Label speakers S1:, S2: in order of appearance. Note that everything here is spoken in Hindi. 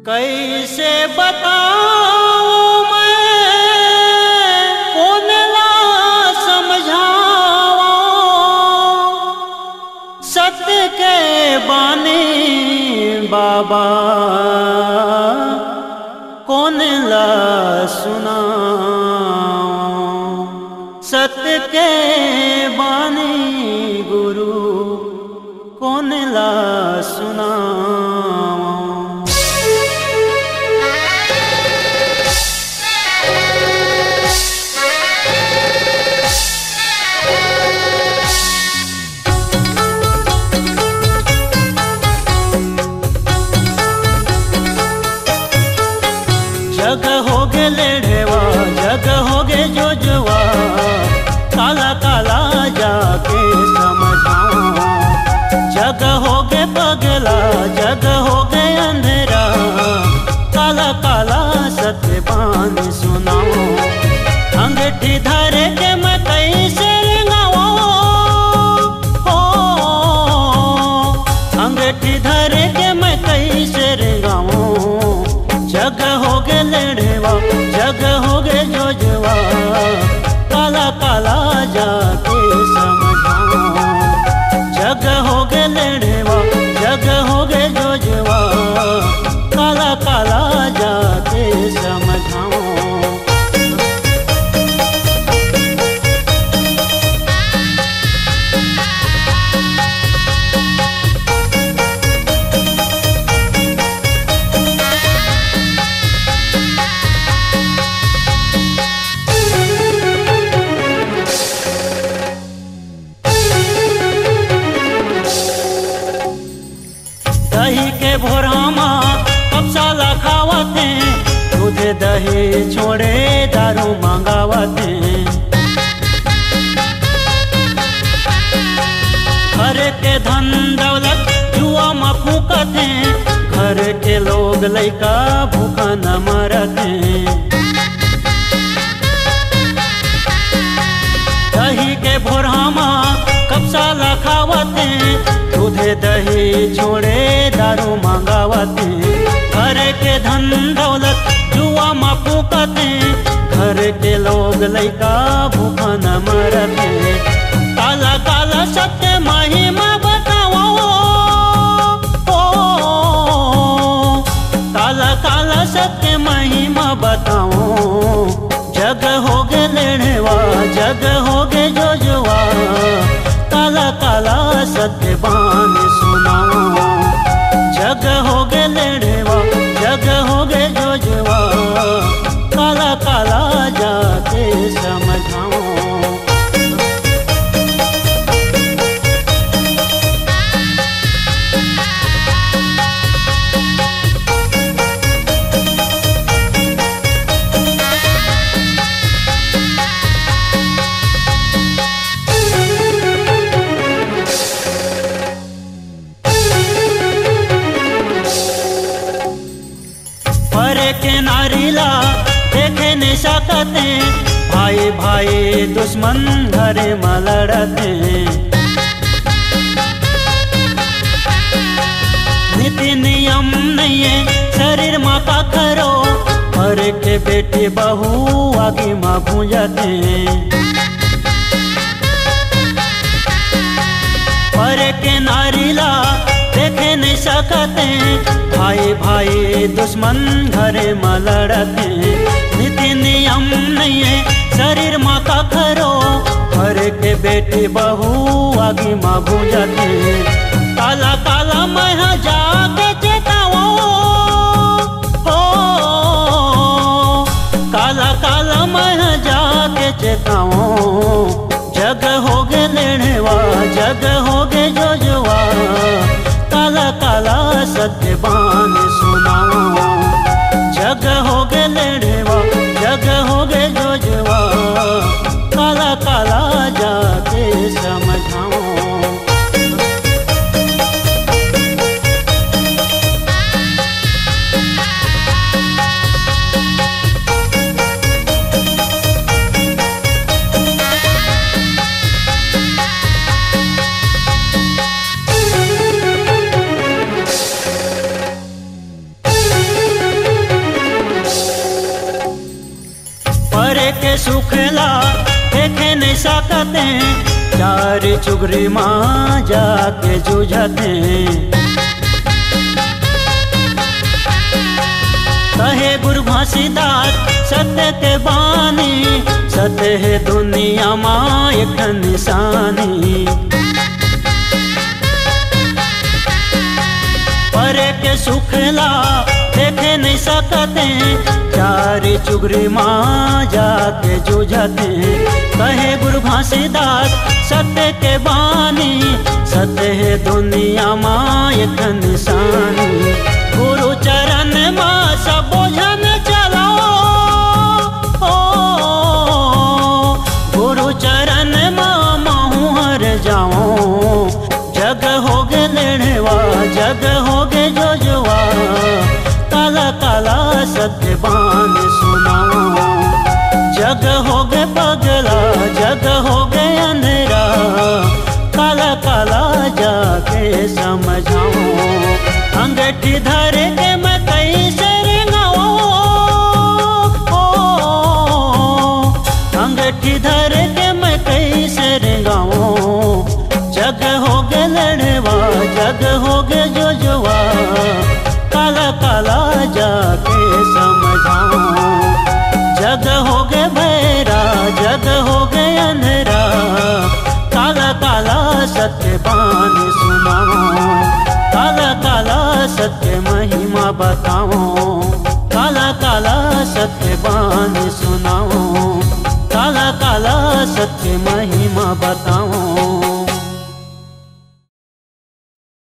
S1: कैसे बताऊं मैं कौन ला समझाऊं, सत्य के बानी बाबा कौन ला सुनाऊं, सत्य के बानी गुरु कौन ला सुनाऊं। जग हो गे लेढ़ेवा, जग हो गे जोजवा, काला काला जाके समझाऊं। जग हो गे पगला, जग हो गे अंधेरा, काला काला सत्य बानी सुनाऊं। अंगठी धरे के मैं कैसे रंगाऊं, हो अंगठी धरे के मैं कैसे रंगाऊं। जग हो गे लेढ़ेवा, जग हो गे जोजवा, काला काला जाके समझाऊं। जग हो गे लेढ़ेवा, जग हो गे जोजवा, काला काला जाके समझाऊं। दही के भोरामा कब साला खावते, दूध दही छोड़े दारू मंगावते। घर के धन दौलत जुआ में फूकते, घर के लोग लइका भूखा न मरते। दही के भोरामा कब साला खावते, दूधे दही छोड़े दारू मंगावते। घर के धन दौलत जुआ में फूकते, घर के लोग लइका भूखा न मरते। काला काला सत्य महिमा बताओ, काला काला सत्य महिमा बताओ। जग हो गे लेढ़ेवा, जग हो गे जोजवा, काला काला सत्य बानी सुनाऊं। जग हो गे लेढ़ेवा, जग हो गे जोजवा, काला काला जाके समझाऊं। परे के नारीला देखे नहीं सकते, भाई भाई दुश्मन घरे में लड़ते। नीति नियम नहीं है शरीर में का खरो, परे के बेटी बहू आगे में भूंजते। परे के नारीला देखे नहीं सकते, भाई भाई दुश्मन घरे में लड़ते। नीति नियम नहीं है शरीर में का खरो, घर के बेटी बहू आगे में भूंजते। काला काला मैं जाके चेताऊं, हो काला काला मैं जाके चेताऊं। जग हो गे लेढ़ेवा, जग हो गे जोजवा, काला काला सत्य बानी सुनाऊं। जग हो गे लेढ़ेवा, जग हो गे जोजवा, काला काला जाके समझाऊं। परे के सुखला देखे नहीं सकते, चार चुगरी माँ जाके जूझते। कहे गुरु घासीदास सत्य के बानी, सत्य है दुनिया माँ एक निशानी। परे के सुखला देखे नहीं सकते, चार चुगरी माँ जाके जूझते। कहे गुरु घासीदास सत्य के बानी, सत्य है दुनिया माँ एक निशानी। गुरु चरण माँ सब बोझन चलाओ, गुरु चरण माँ महू हर जाओ। जग हो गे लेढ़वा जग हो गे जोजवा, काला काला सत्य बान सुनाओ। जग हो गे पगला जग हो गे अंधेरा, काला काला जाके समझाओ। अंगठी धर के मैं कैसे रेंगाओ, अंगठी धर के मैं कैसे रेंगाओ। जग हो गे लड़वा जग हो गे जोजवा, काला काला जाके समझाओ। जग हो गे भैरा जग हो गे अंधेरा, काला काला सत्य बान सुनाओ। काला काला सत्य महिमा बताओ, काला काला सत्य बान सुनाओ। काला काला सत्य महिमा बताओ।